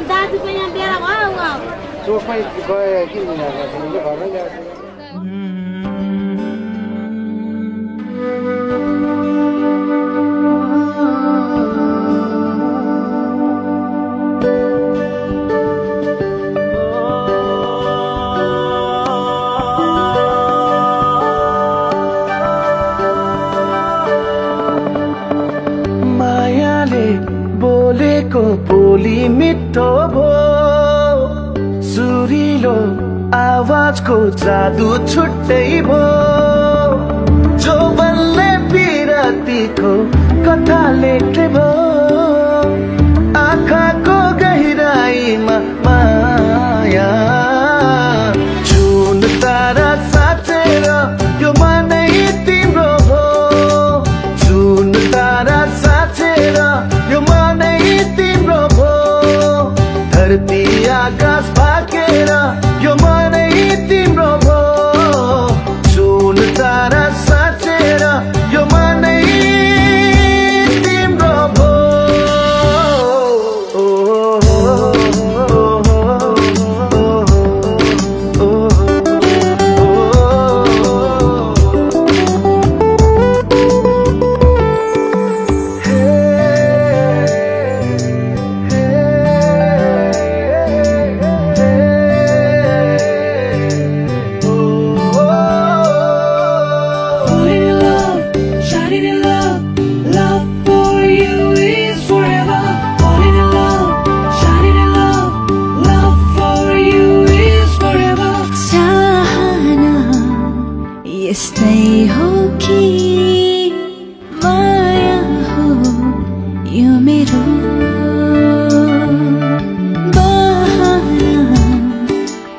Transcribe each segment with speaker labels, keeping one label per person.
Speaker 1: दाजु पनि यहाँ बेला भयो
Speaker 2: चोकमै गयो कि घरमै ल्याएको
Speaker 3: बोलेको बोली मिठो भो सुरिलो आवाजको जादु छुट्टै भो जो बल्ले पिरतीको कथा लेख्ने भो आँखाको गहिराईमा माया जुन तारा साँचेर यो मनै तिम्रो भो जुन तारा साँचेर यो मनै तिम्रो भो धरती आकाश भाकेर यो मनै तिम्रो भो जुन तारा साँचेर यो मनै तिम्रो भो
Speaker 4: यस्तै हो कि माया हो यो मेरो बहाना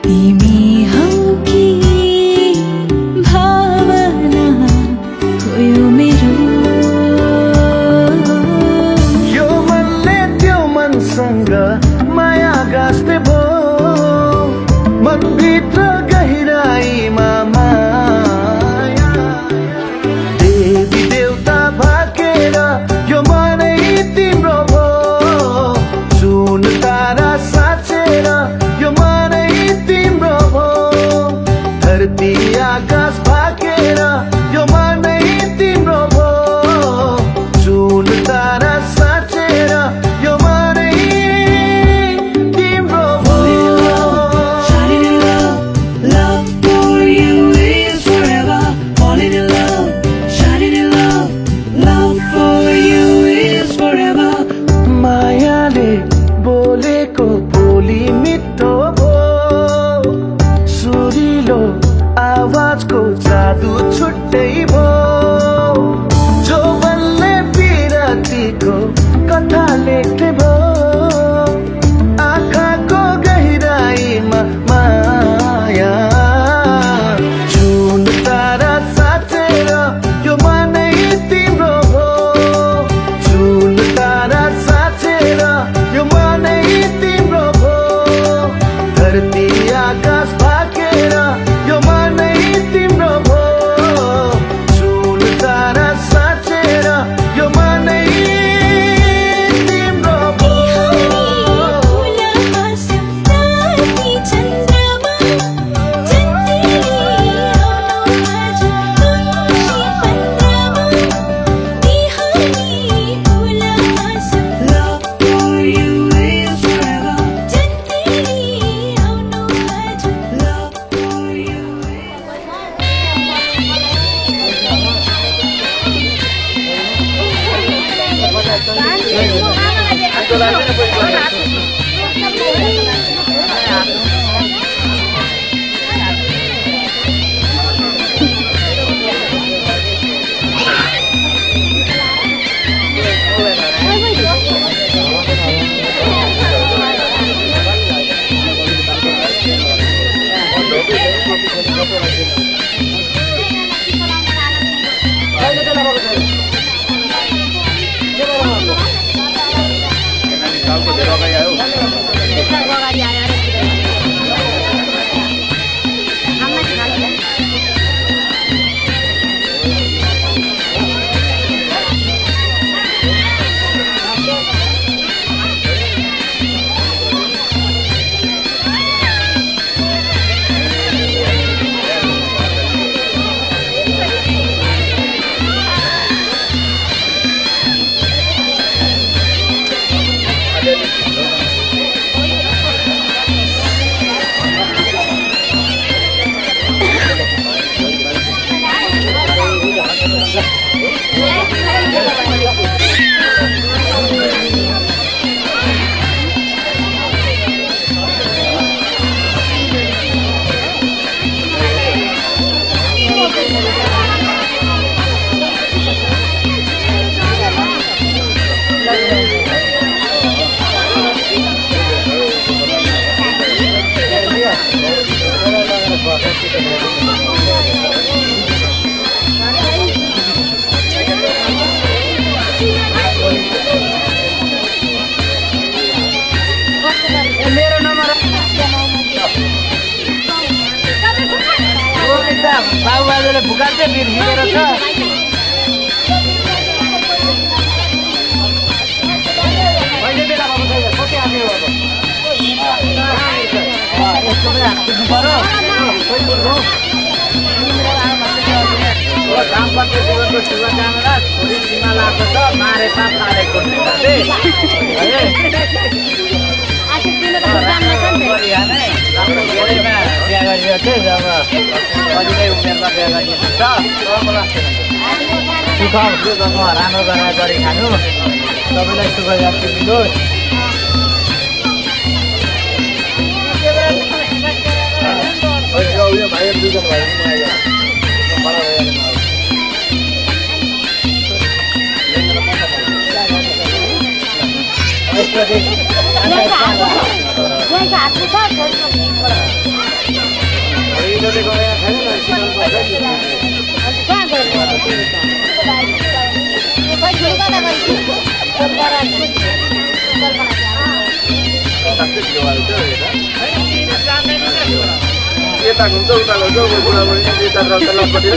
Speaker 4: तिमी हौ कि भावना हो यो मेरो
Speaker 3: यो मनले त्यो मनसँग माया गाँस्ने भो मनभित्र गहिराईमा यो मनै तिम्रो भो जुन तारा साँचेर यो मनै तिम्रो भो धरती आकाश भाकेर यो मनै तिम्रो भो जुन तारा साँचेर यो मनै तिम्रो भो मायाले बोलेको बोली मिठो भो सुरिलो आवाजको जादु छुट्टै भो जो बल्ले पिरतीको कथा लेख्ने भो आँखाको गहिराईमा माया जुन तारा साँचेर यो मनै तिम्रो भो जुन तारा साँचेर यो मनै तिम्रो भो धरती आकाश भाकेर यो मनै तिम्रो भो जुन तारा साँचेर यो मनै तिम्रो भो
Speaker 2: अहिले भुकाल चाहिँ बिर हिँडेर छ मैले बेला भएको छैन कति आउने हो अब यस्तो पनि हाल्नु पर्यो दाम्पत्य जीवनको शुभकामना छोरी सीमा लाग्छ त मारे पाप पारेको बिहा गरिएको थिएँ जब कतिकै उमेरमा बिहा गरिएको छ सुख जन्म राम्रो गरेर गरी खानु सबैलाई सुख यात्री दिनुहोस् भाइ दुईजना भाइ यता घुम्छ उता घुम्छ बुढाबुढी यता तलपट्टि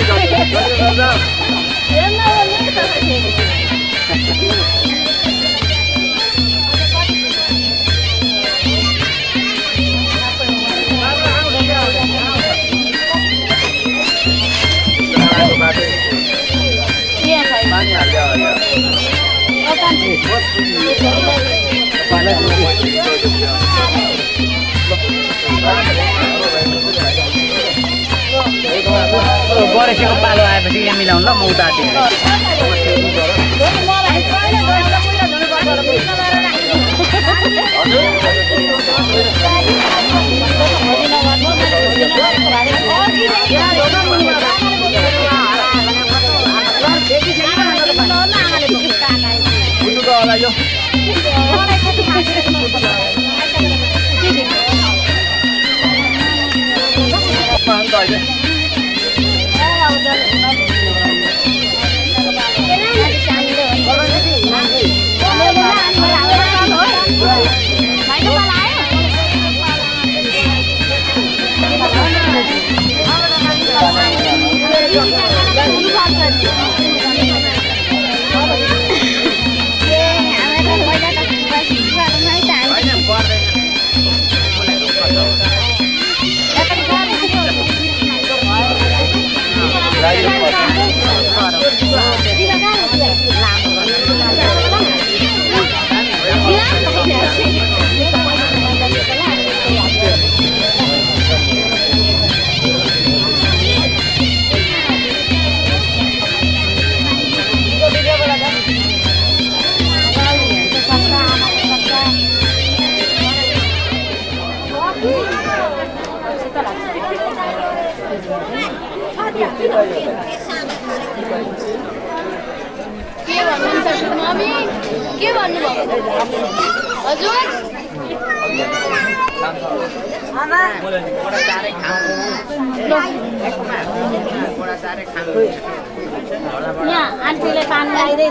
Speaker 2: बढेसीको पालो आएपछि यहाँ मिलाउनु ल म उता
Speaker 1: के भन्नु हजुर यहाँ आन्टीले पान लगाइदिए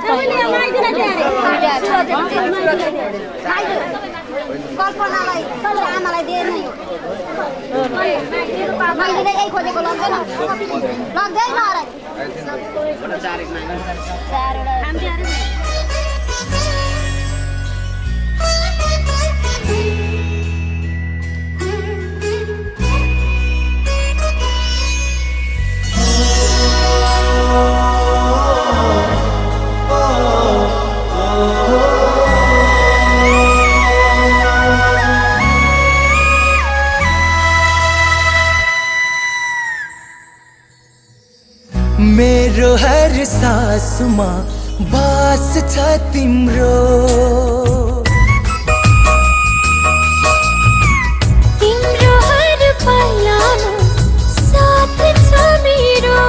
Speaker 1: कल्पनालाई आमालाई दिए नै मैले यही खोजेको लाग्दैन
Speaker 3: मेरो हर सासमा बास छ तिम्रो
Speaker 1: तिम्रो हर पलामा साथ छ मेरो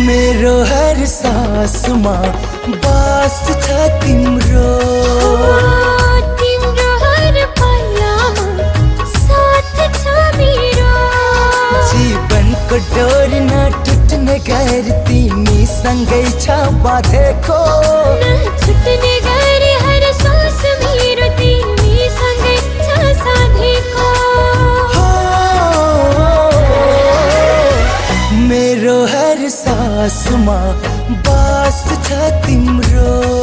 Speaker 3: मेरो हर सासमा बास छ तिम्रो
Speaker 1: तिम्रो हर पलामा साथ छ मेरो
Speaker 3: जीवनको डोरी नटुट्ने गरी तिमी सँगै छ बाँधेको
Speaker 1: नछुट्ने गरी हर सास मेरो तिमी सँगै छ साधेको
Speaker 3: सासमा बास छ तिम्रो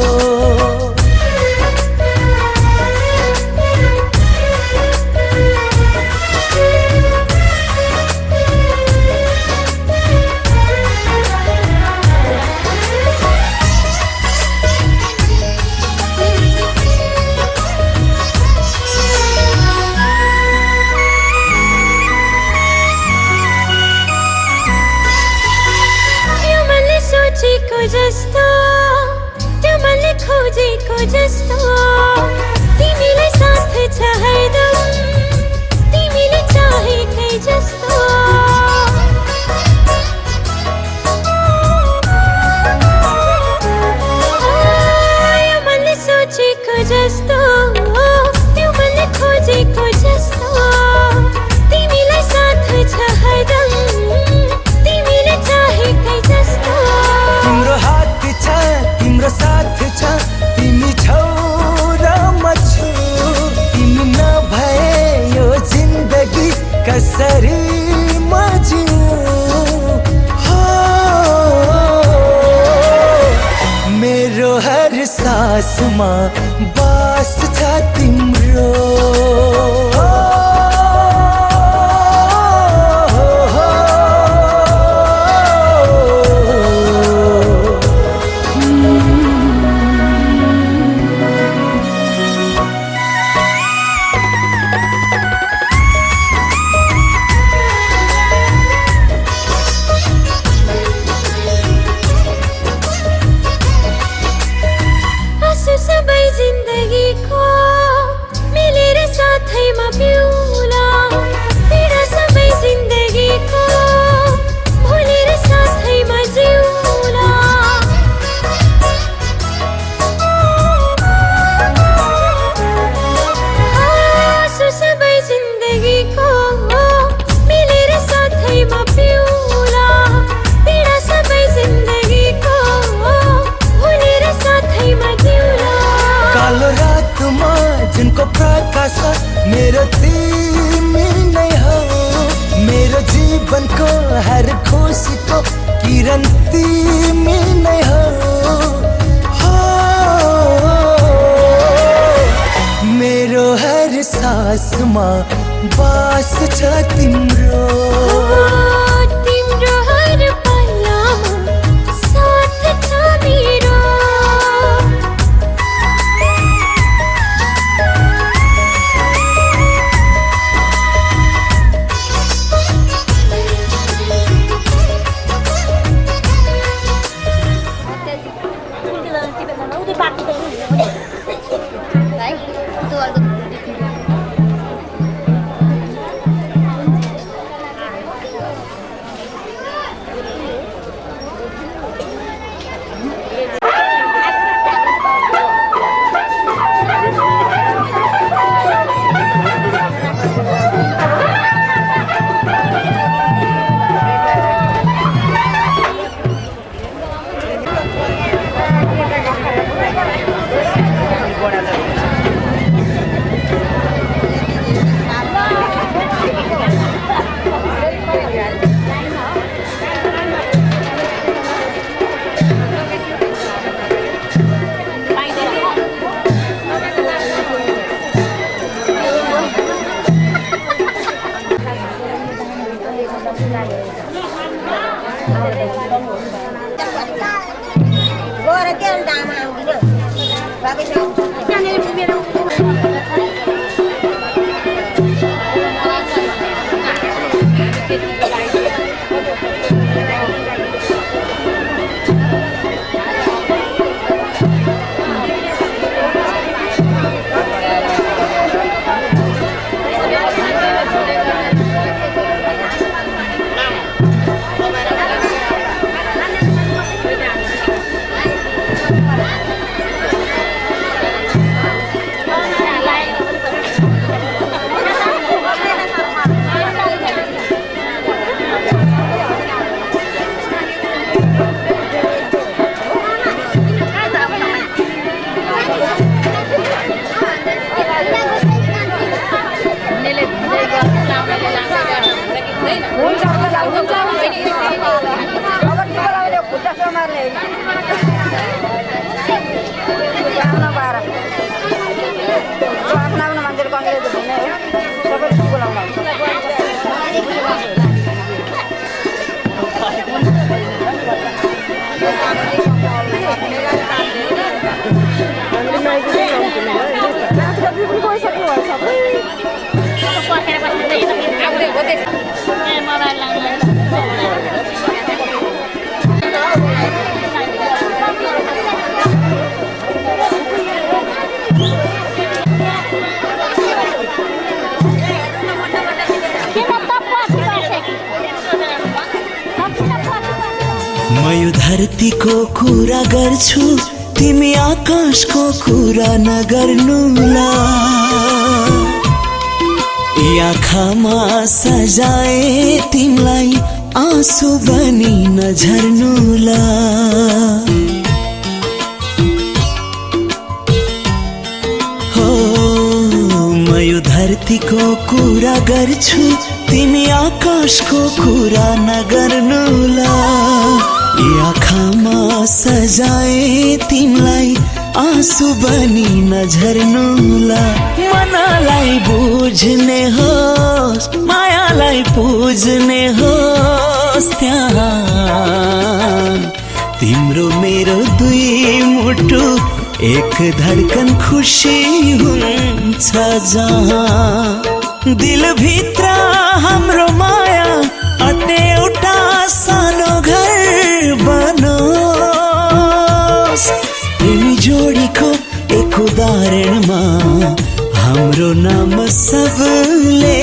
Speaker 1: जस्तो त्यो मनले खोजेको जस्तो तिमीलाई साथ छ हरदम तिमीले चाहेकै जस्तो यो मनले सोचेको जस्तो त्यो मनले खोजेको जस्तो तिमीलाई साथ छ हरदम तिमीले चाहेकै जस्तो
Speaker 3: तिम्रो हात छ तिम्रो साथ छ तिमी छौ र म छु तिमी नभए यो जिन्दगी कसरी म जिउँ हो मेरो हर सासमा बास छ तिम्रो जिनको प्रकाश मेरो तिमी नै हो मेरो जीवनको हर खुसीको किरण तिमी नै हो मेरो हर सासमा बास छ तिम्रो
Speaker 1: तिम्रो हर पलमा साथ छ मेरो
Speaker 5: बारले आफ्नो बार आफ्नो आफ्नो मान्छेले कङ्ग्रेस भन्ने हो सबैले बोलाउनु
Speaker 3: म यो धरतीको कुरा गर्छु तिमी आकाशको कुरा नगर्नुला आँखामा सजाए तिमीलाई आँसु बनी नझर्नुला हो म यो धरतीको कुरा गर्छु तिमी आकाशको कुरा नगर्नुला आँखामा सजाए तिमीलाई आँसु बनी नझर्नुला मनलाई बुझ्ने होस् मायालाई पुज्ने होस् त्यहाँ तिम्रो मेरो दुई मुटु एक धडकन खुसी हुन्छ जहाँ दिलभित्र हाम्रो माया अट्ने एउटा सानो घर बनोस् प्रेमी जोडीको एक उदाहरणमा हाम्रो नाम सबले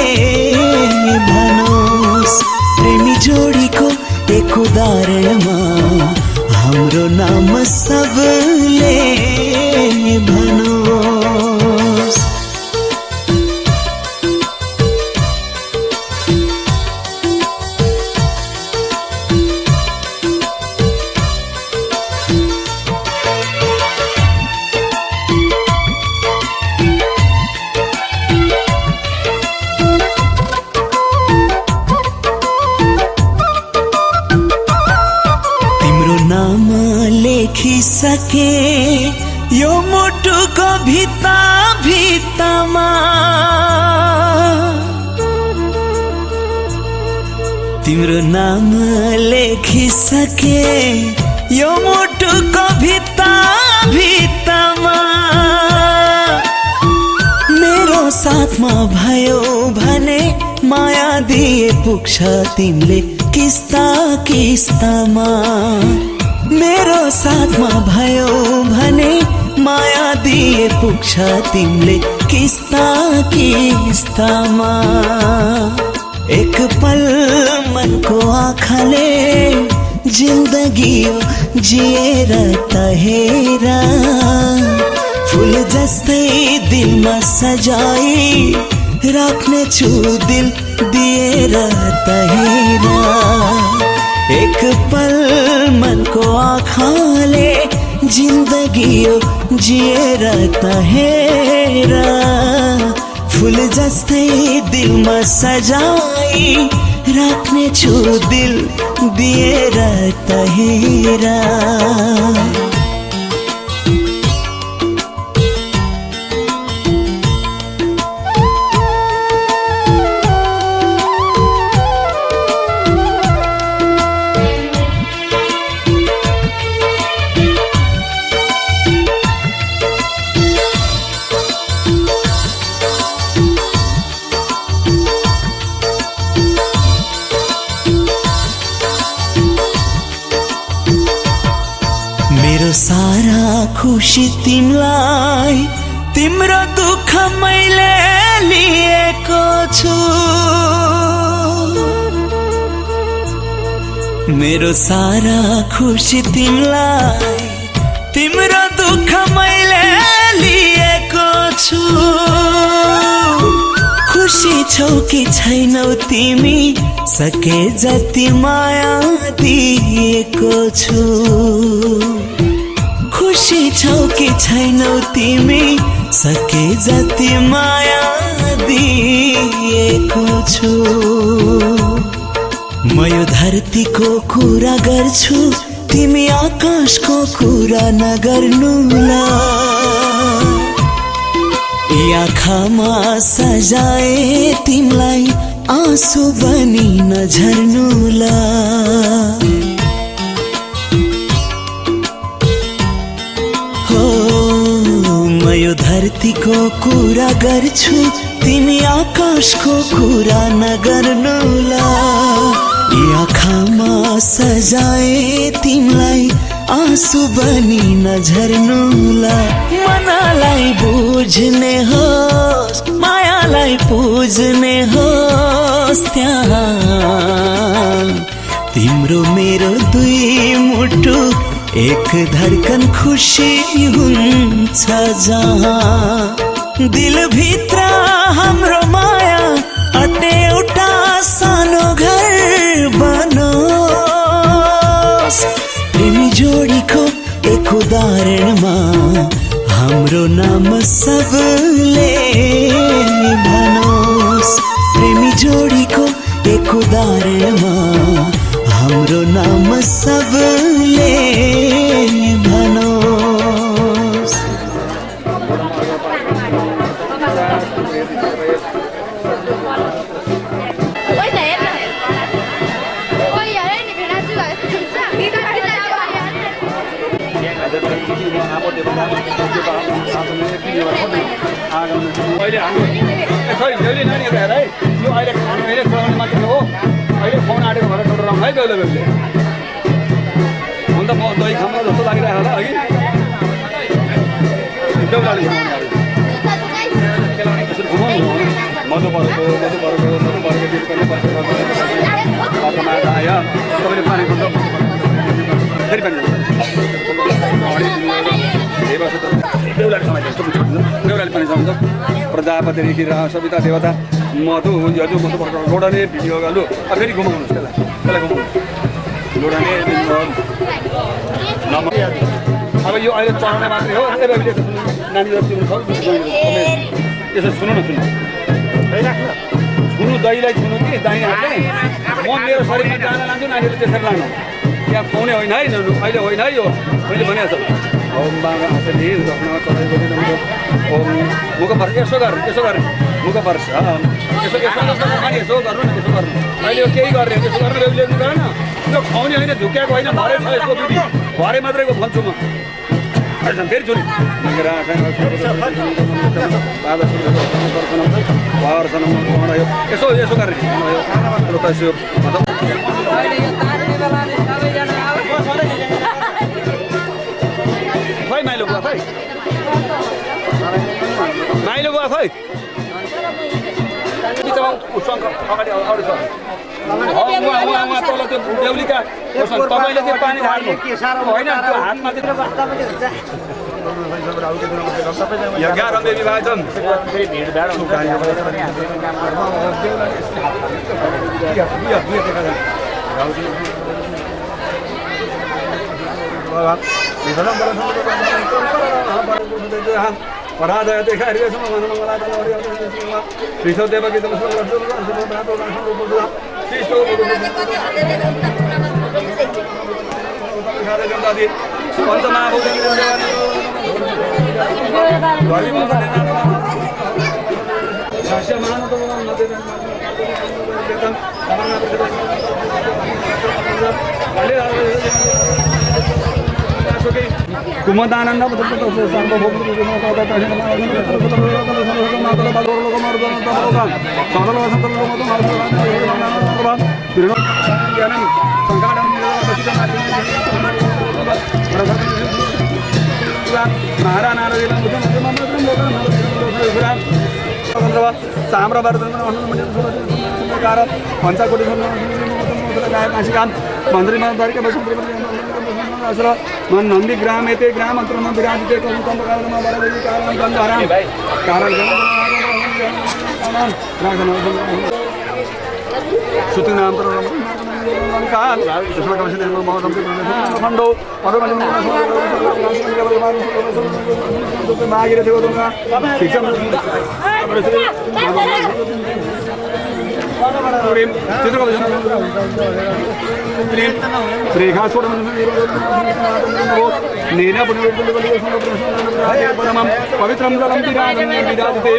Speaker 3: भनोस् प्रेमी जोडीको एक उदाहरणमा हाम्रो नाम सबले भनोस् सके यो मुटुको भित्ता भित्तामा तिम्रो नाम लेखिसके यो मुटुको भित्ता भित्तामा मेरो साथमा भयो भने माया दिए पुग्छ तिमीले किस्ता किस्तामा मेरो साथमा भयो भने माया दिए पुग्छ तिमीले किस्ता किस्तामा एक पल मनको आँखाले जिन्दगी जिएर त हेरा फूल जस्तै दिलमा सजाई राख्ने छु दिल दिएर त हेरा एक पल मनको आँखाले जिन्दगी जिएर त हेरा फूल जस्तै दिलमा सजाई राख्ने छु दिल दिएर त हेरा सारा खुशी तिमीलाई तिम्रो दुःख मैले लिएको छु मेरो सारा खुशी तिमीलाई तिम्रो दुःख मैले लिएको छु खुशी छौ कि छैनौ तिमी सके जति माया दिएको छु खुशी छौ कि छैनौ तिमी सके जति माया दिएको छु म यो धरतीको कुरा गर्छु तिमी आकाशको कुरा नगर्नुला आँखामा सजाए तिमलाई आँसु बनी नझर्नुला हो म यो धरतीको कुरा गर्छु तिमी आकाशको कुरा नगर्नुला आँखामा सजाए तिमलाई आँसु बनी नझर्नुला मनालाई बुझ्ने होस् मायालाई पुज्ने होस् त्यहाँ तिम्रो मेरो दुई मुटु एक धडकन खुसी हुन्छ जहाँ दिलभित्र हाम्रो माया अट्ने एउटा सानो घर बनोस् प्रेमी जोडीको एक उदाहरणमा हाम्रो नाम सबले भनोस् प्रेमी जोडीको एक उदाहरणमा हाम्रो नाम सबले भनोस्
Speaker 6: अहिले हाम्रो खै जहिले नानीहरू हेर है यो अहिले खानु अहिले खुवाउने मान्छे हो अहिले फोन आँटेको भएर छोडेर आउनु है बेहुला बेहुलीले हुन त म दही खाम्ला जस्तो लागिरहेको होला अघि बेहुलाले मधु परेको बाटोमा आयो तपाईँले पानी फेरि पानी बेहुलाले समय बेहुलाले पानी चलाउँछ प्रजापति ऋषि सविता देवता मधु हजुर मधु लोडाने भिडियो लु फेरि घुमाउनुहोस् त्यसलाई घुमाउनुहोस् लोडाने अब यो अहिले चढाउने मात्रै हो नानीहरू यसो छुनु न छुनु दहीलाई छुनु कि दाहिने हातले म मेरो शरीरमा जान लान्छु नानीहरू त्यसरी लानु यहाँ खुवाउने होइन है अहिले होइन है यो मैले भनिहाल्छु ओम बाबा आशले दक्षिणा चढाइ गरिरहन्छ ओम मुख पर्छ यसो गर्नु मुख पर्छ यसो गर्नु न यसो गर्नु अहिले यो केही गर्ने यसो गर्नु बेहुलीले गरेन यो खुवाउने होइन झुक्याएको होइन भरे छ यसको दुधी भरे मात्रैको भन्छु म फेरि छोरी यसो यसो गर्ने खै माइलो बुवा खै माइलो बुवा खै अगाडि अगाडि छ तल त्यो बेहुलीका तपाईँले त्यो पानी हाल्नु होइन त्यो हातमा यहाँ 11 बेबी भाइ छन् पराजय देखाएर पृथ्वी देवकी कुमदानंद पंचाकोटी मंत्री नंदी ग्राम एते ग्राम अंतरम विराजिते प्रेम चित्र रेखा छोड़ नेना पवित्रम जलम विराजते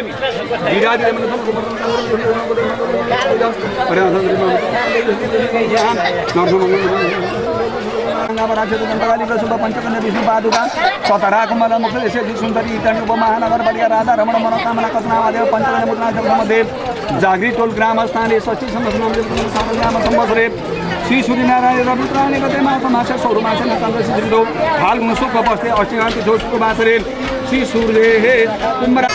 Speaker 6: पंचकन्या विष्णु पादुका स्वतरा कुमार मुख्य सुंदरी महानगरपालिका राधा रमण मनोकामना कथनादेव पंचकन्या मुद्रादेव जागृत टोल ग्राम स्थानीय सचिव संवत्सरे श्री सूर्यनारायण रवित्राणी गते मास मासे सौर मासे नंदो हाल मुसुक बस्ते अष्टगांति जोशको मासरे श्री सूर्य हे कुम्भरा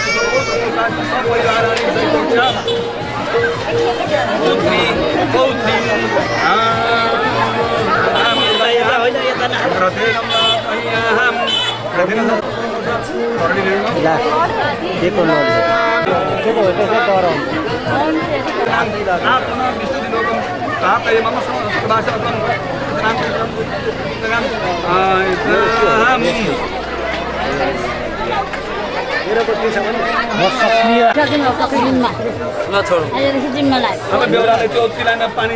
Speaker 6: पानी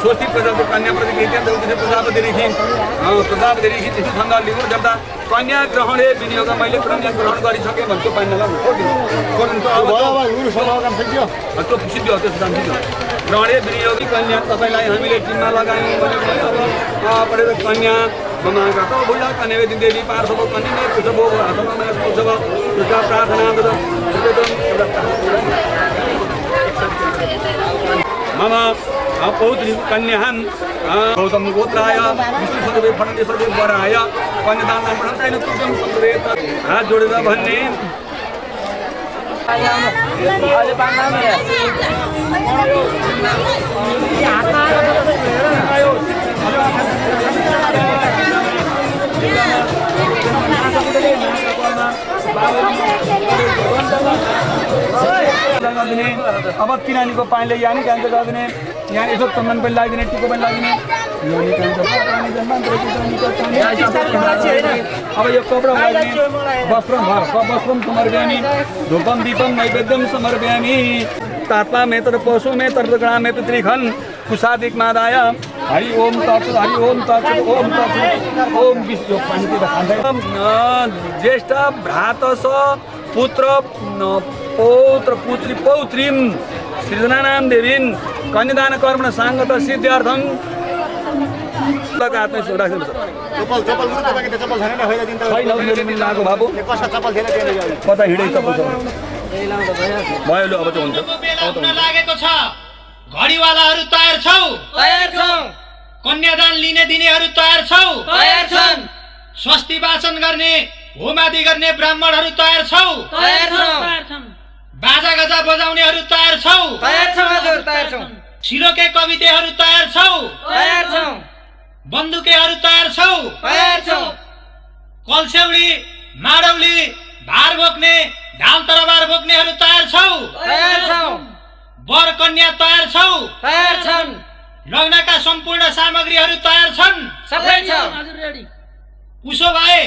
Speaker 6: स्वस्ति प्रजाको कन्या प्रति प्रजापति जब कन्या ग्रहणले विनियोग मैले कन्या ग्रहण गरिसकेँ भन्छु ग्रहणे विनियोगी कन्या तपाईँलाई हामीले टिममा लगायौँ पढेर कन्या ममाका भुजा कन्या देवी पार्श्व कन्या पुष्पो हातमा पुष्प प्रार्थना मम पौत्री कन्याहं गौतम गोत्राय विष्णु सर्वे फणते सर्वे वराय कन्यादान प्रणाम तुभ्यं संवेद हात जोडेर भन्ने अब किरानीको पानीले यहाँ नि जान्छ गरिदिने यहाँ यसो चन्दन पनि लगाइदिने टिको पनि लगाइदिने अब यो कपडा लगाइदिने वस्त्रम समर्पयामि धूपम दीपम नैवेद्यम समर्पयामि तात्मा में तर पशु में तर गणा में पितृघन कुशादिक मादाय हरि ओम तत्सत हरि ओम तत्सत ओम तत्सत ओम विष्णु पानी ज्येष्ठ भ्रातस पुत्र पौत्र पुत्री पौत्रीम सृजनानाम देवीन कन्यादान कर्मण सांगत सिद्ध्यर्थम लगात्मै राख्नु पर्छ चप्पल लागो बाबु कता हिँडै चप्पल भयो लु अब चाहिँ हुन्छ
Speaker 7: लागेको छ घडीवालाहरू तयार छौ कन्यादान लिने दिनेहरू तयार छौ स्वस्ति वाचन गर्ने होमादि गर्ने ब्राह्मणहरू तयार छौ बाजा गजा बजाउनेहरू तयार छौ छिरोके कवितेहरू तयार छौ बन्दुकेहरू तयार छौ कल्स्यौली माडौली भार बोक्ने ढाल तरबार बोक्नेहरू तयार छौ वर कन्या तयार छौ लग्नका सम्पूर्ण सामग्रीहरू तयार छन् उसो भए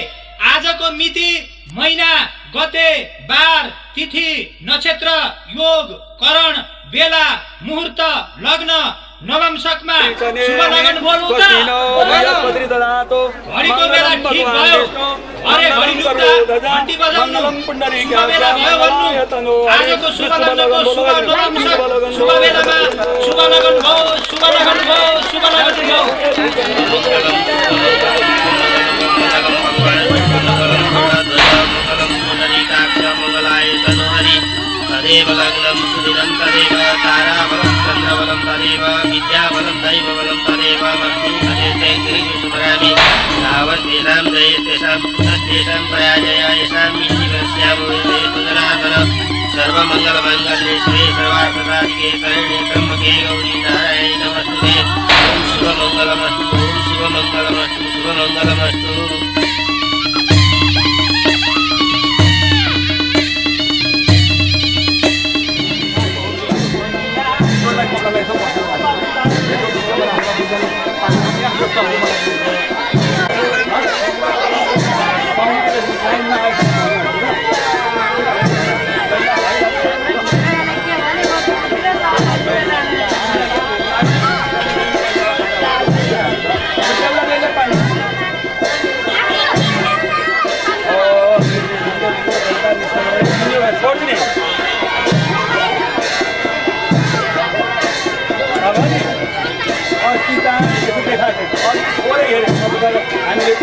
Speaker 7: आजको मिति महिना गते बार तिथि नक्षत्र योग करण बेला मुहूर्त लग्न नवंशकमा शुभ लगन बोल्नु त घडीको बेला ठीक भयो अरे घडी लुक्दा घण्टी बजाउनु शुभ बेला भयो भन्नु आजको शुभ लग्नको शुभ नवंशक शुभ बेलामा शुभ लगन भयो शुभ लगन भयो शुभ लगन भयो तदेव लग्नं सुदिनं तदेव ताराबलं चन्द्रबलं तदेव विद्याबलं दैवबलं तदेव लक्ष्मी तदेते गिरिसुमरामि तावद्वेदां जयतेषां तस्तेषां पराजय येषां मिश्रिकस्याभूयते सुजनार्दन सर्वमङ्गलमङ्गले शिवे सर्वार्थसाधिके शरण्ये त्र्यम्बके गौरी नारायणी नमस्तुते ॐ शुभमङ्गलमस्तु ॐ शुभमङ्गलमस्तु शुभमङ्गलमस्तु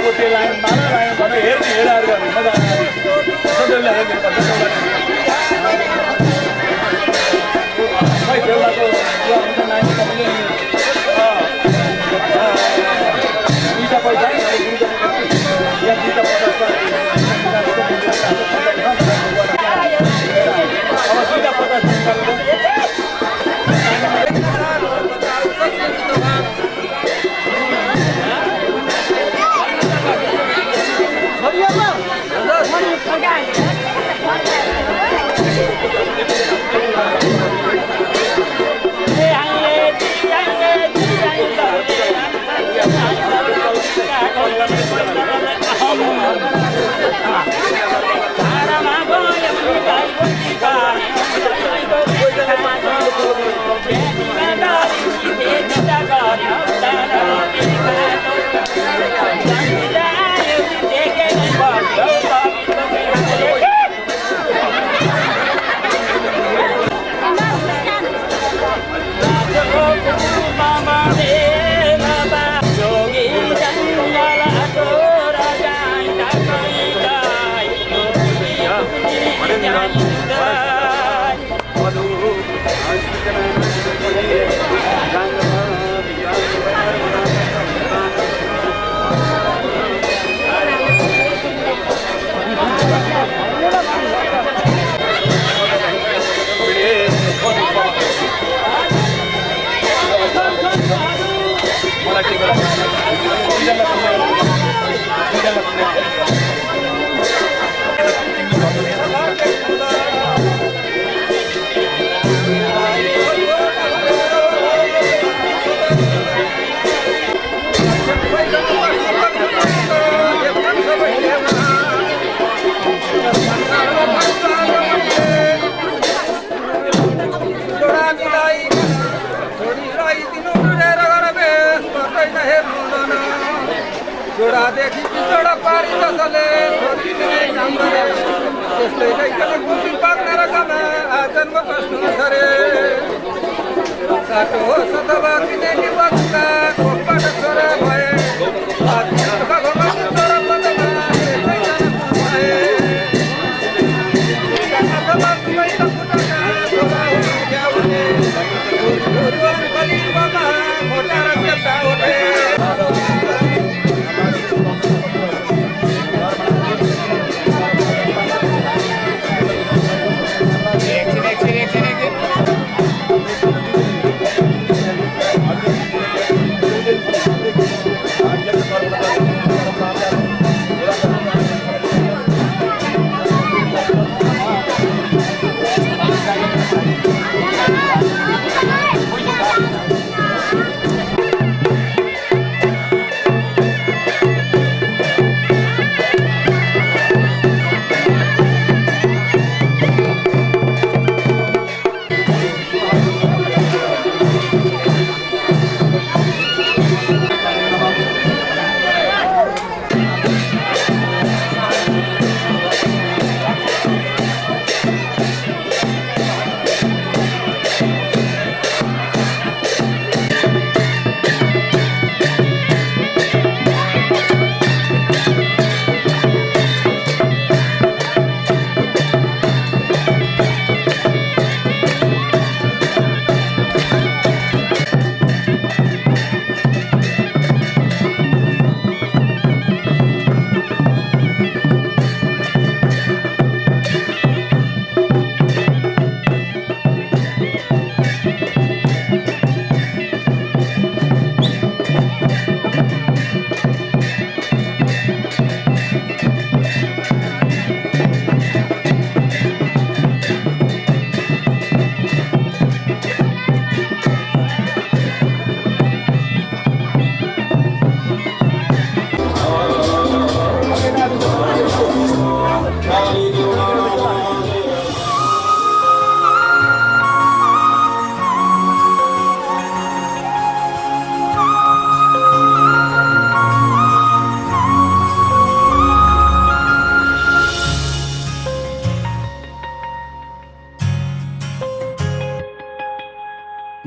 Speaker 6: को त्यो लाइन माला लाइन भने हेर्ने हेडाहरू गर्ने मजा सधैँलाई हेर्नुपर्छ खै बेहुलाको यो हुन्छ नानी तपाईँले दुईवटा पैसा या दुईवटा 50 अब दुईवटा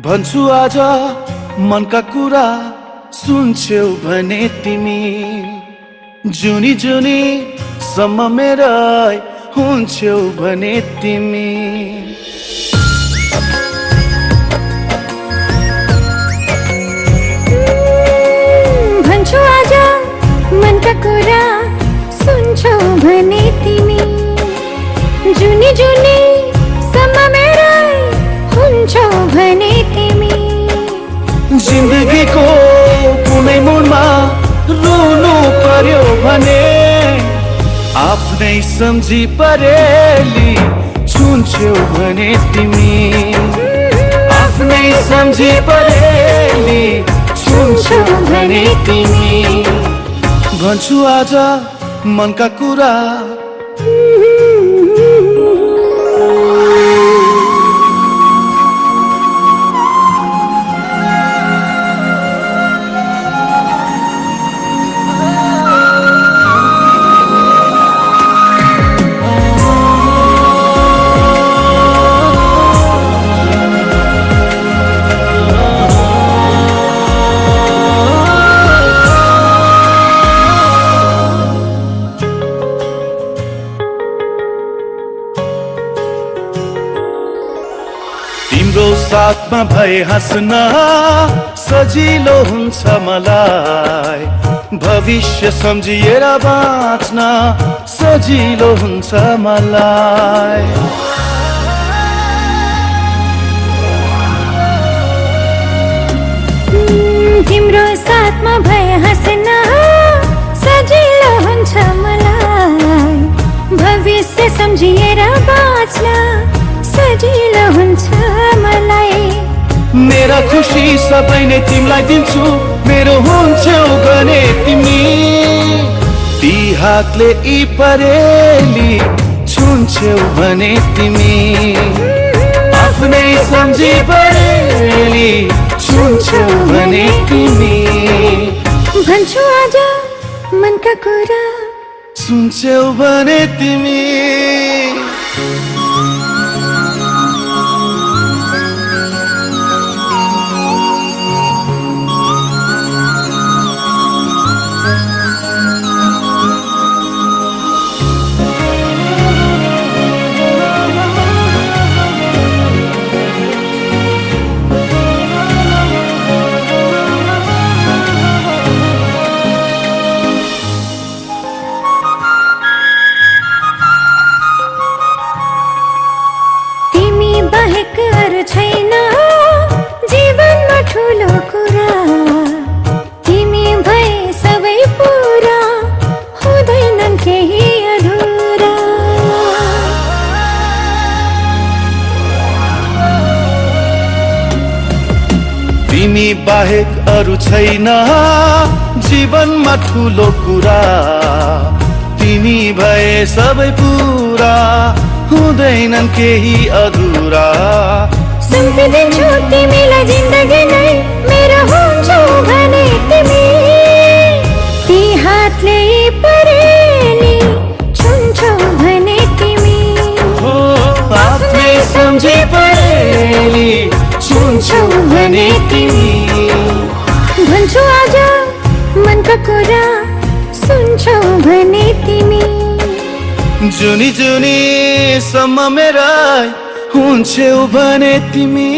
Speaker 3: भन्छु आज मनका कुरा सुन्छौ भने तिमी जुनी जुनी सम्म मेरा हुन्छौ भने तिमी
Speaker 1: भन्छु आज मनका कुरा सुन्छौ भने तिमी जुनी जुनी सम्म मेरा हुन्छौ भने तिमी
Speaker 3: जिन्दगीको कुनै मोडमा रुनु पर्यो भने आफ्नै सम्झी परेली छुन्छौ भने तिमी आफ्नै सम्झी परेली छुन्छौ भने तिमी भन्छु आज मनका कुरा साथमा भए हाँस्न सजिलो हुन्छ मलाई भविष्य सम्झिएर बाँच्न सजिलो हुन्छ मलाई
Speaker 1: तिम्रो साथमा भए हाँस्न सजिलो हुन्छ मलाई भविष्य सम्झिएर बाँच्न सजिलो हुन्छ मलाई
Speaker 3: मेरा खुसी सबै नै तिमीलाई दिन्छु मेरो हुन्छौ भने तिमी ती हातले यी परेली छुन्छौ भने तिमी आफ्नै सम्झी परेली छुन्छौ भने तिमी
Speaker 1: भन्छु आज मनका कुरा
Speaker 3: सुन्छौ भने तिमी
Speaker 1: छैन जीवनमा ठुलो कुरा तिमी भए सबै पुरा हुँदैनन् केही अधुरा
Speaker 3: तिमी बाहेक अरू छैन जीवनमा ठुलो कुरा तिमी भए सबै पुरा हुँदैनन् केही अधुरा
Speaker 1: सुम्पिदिन्छु तिमीलाई जिन्दगी नै मेरो हुन्छौ भने तिमी ती हातले परेली छुन्छौ भने तिमी
Speaker 3: आफ्नै सम्झी परेली छुन्छौ भने तिमी
Speaker 1: भन्छु आज मनका कुरा सुन्छौ भने तिमी
Speaker 3: जुनी जुनी सम्म मेरा हुन्छौ भने तिमी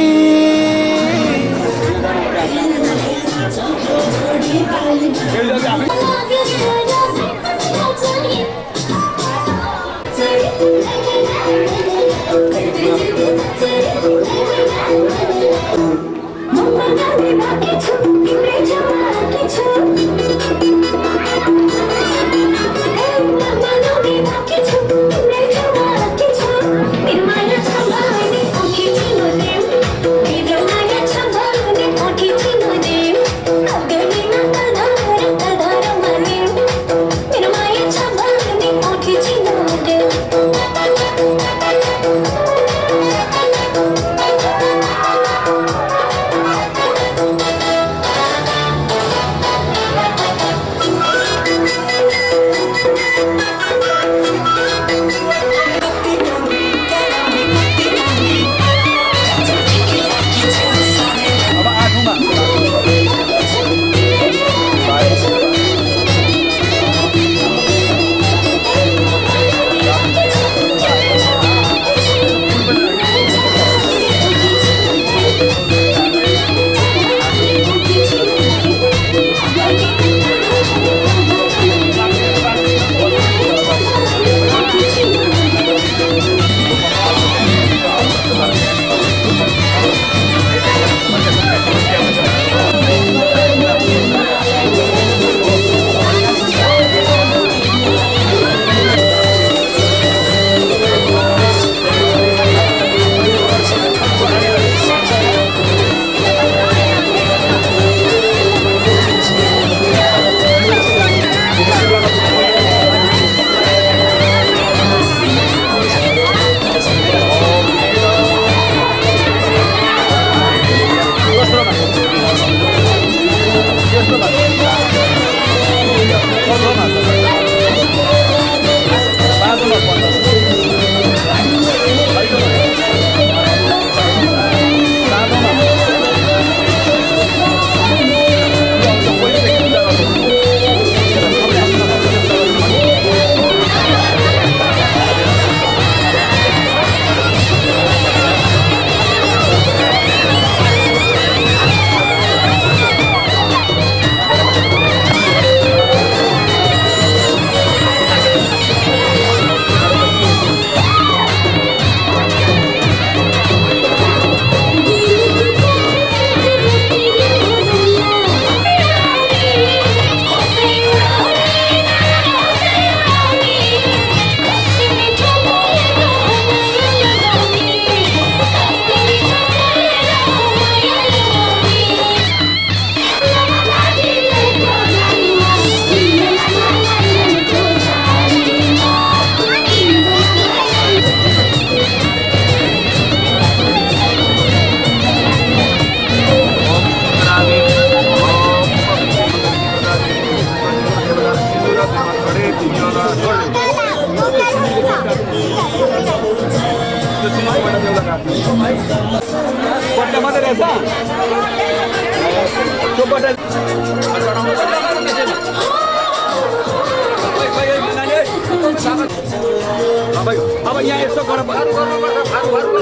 Speaker 6: अब यहाँ यस्तो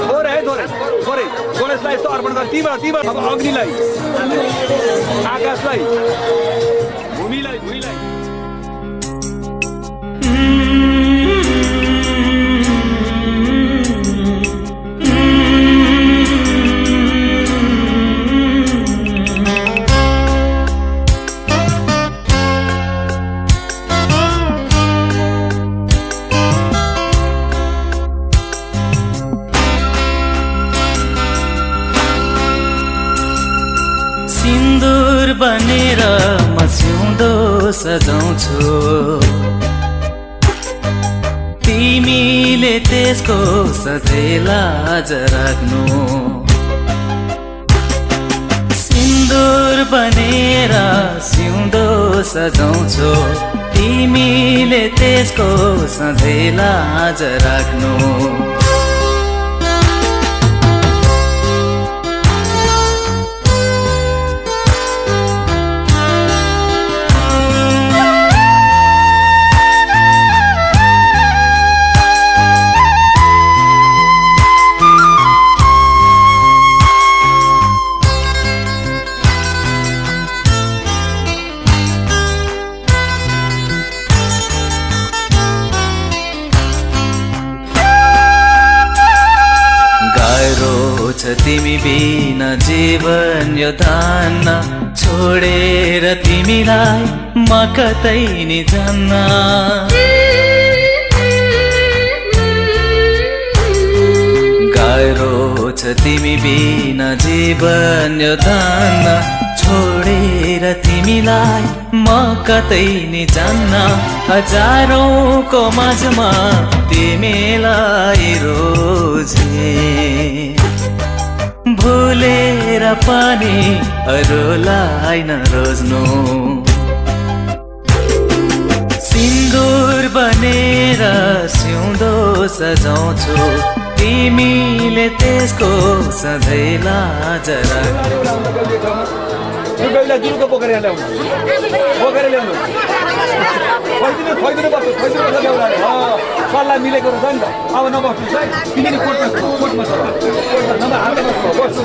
Speaker 6: थोरै है थोरै गणेशलाई यस्तो अर्पण गर तीव्र अब अग्निलाई आकाशलाई भूमिलाई
Speaker 3: सिन्दुर बनेर म सिउँदो सजाउँछु तिमीले त्यसको सधैँलाज राख्नु सिन्दुर बनेर सिउँदो सजाउँछु तिमीले त्यसको सधैँलाज राख्नु तिमी बिना जीवन यो धान्न छोडेर तिमीलाई म कतै नि जान्न गाह्रो छ तिमी बिना जीवन यो धान्न छोडेर तिमीलाई म कतै नि जान्न हजारौंको माझमा तिमीलाई रोजे भुलेर पनि अरूलाई नरोज्नु सिन्दुर बनेर सिउँदो सजाउँछु तिमीले त्यसको सधैँ लाज
Speaker 6: सल्लाह मिलेको रहेछ नि त अब नबस्नु है किनकि कोर्टमा छ नभए हाल्दै बस्नु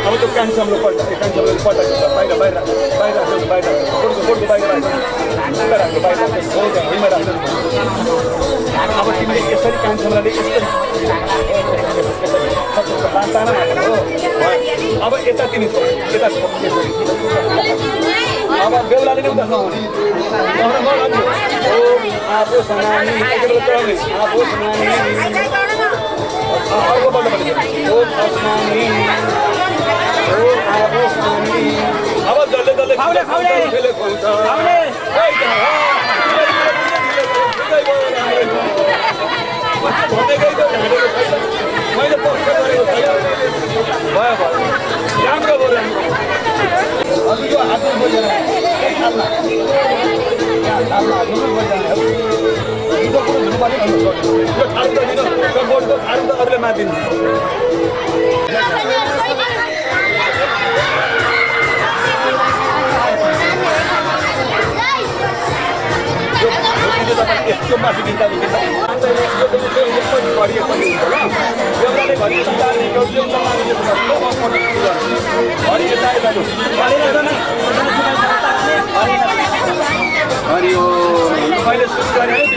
Speaker 6: अब त्यो कान्छामले पल्ट बाहिर अब तिमीले यसरी कान्छामले अब यता तिमी यता अब बेहुलाले नै उता नहुने आफू समानी आफू समानी अब जसले मैले पक्ष गरेको छैन भयो राम्रो भयो हजुरको हातमा बोलेर अरूले मातिन्छ यस्तो माथि दिँदा मैले सुरु गरेँ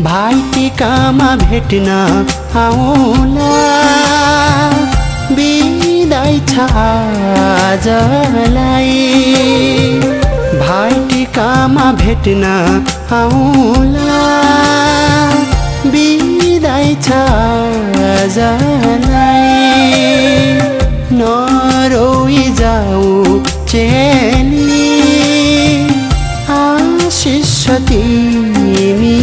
Speaker 8: भाइटिकामा भेट्न आउला बिदाई छ आजलाई भाइटिकामा भेट्न आउला बिदाई छ आजलाई नरोई जाऊ चेली आशिष तिमीलाई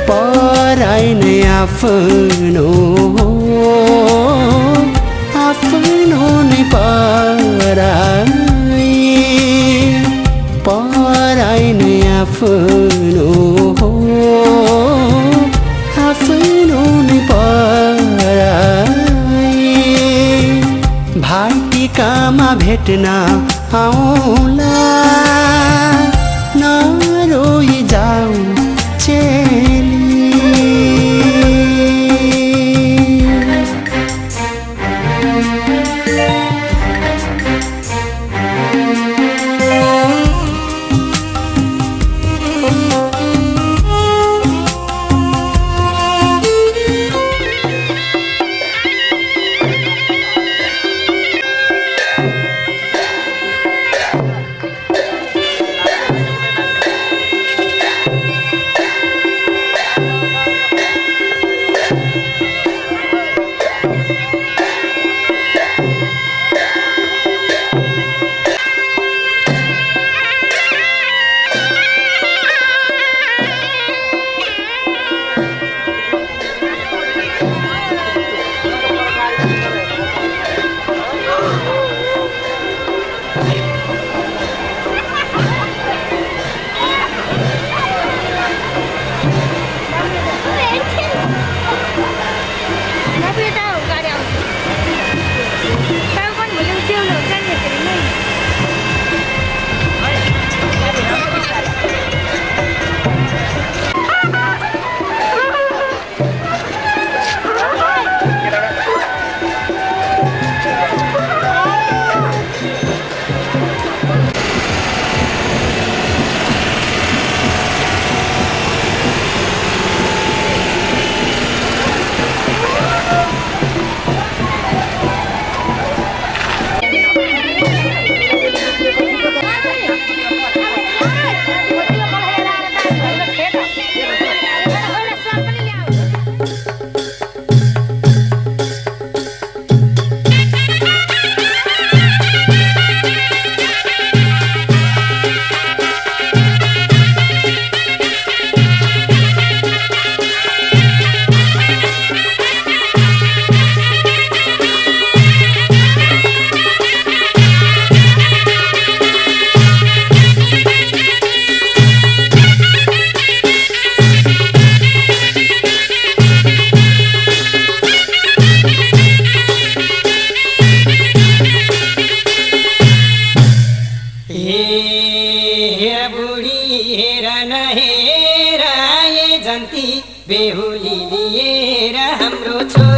Speaker 8: पराई नै आफ्नो आफ्नो नै पराई पराई नै आफ्नो आफ्नो नै पराई भाइटिकामा भेट्न आउला नरोई जाऊ चेली
Speaker 9: बेहुली लिएर हाम्रो छोरी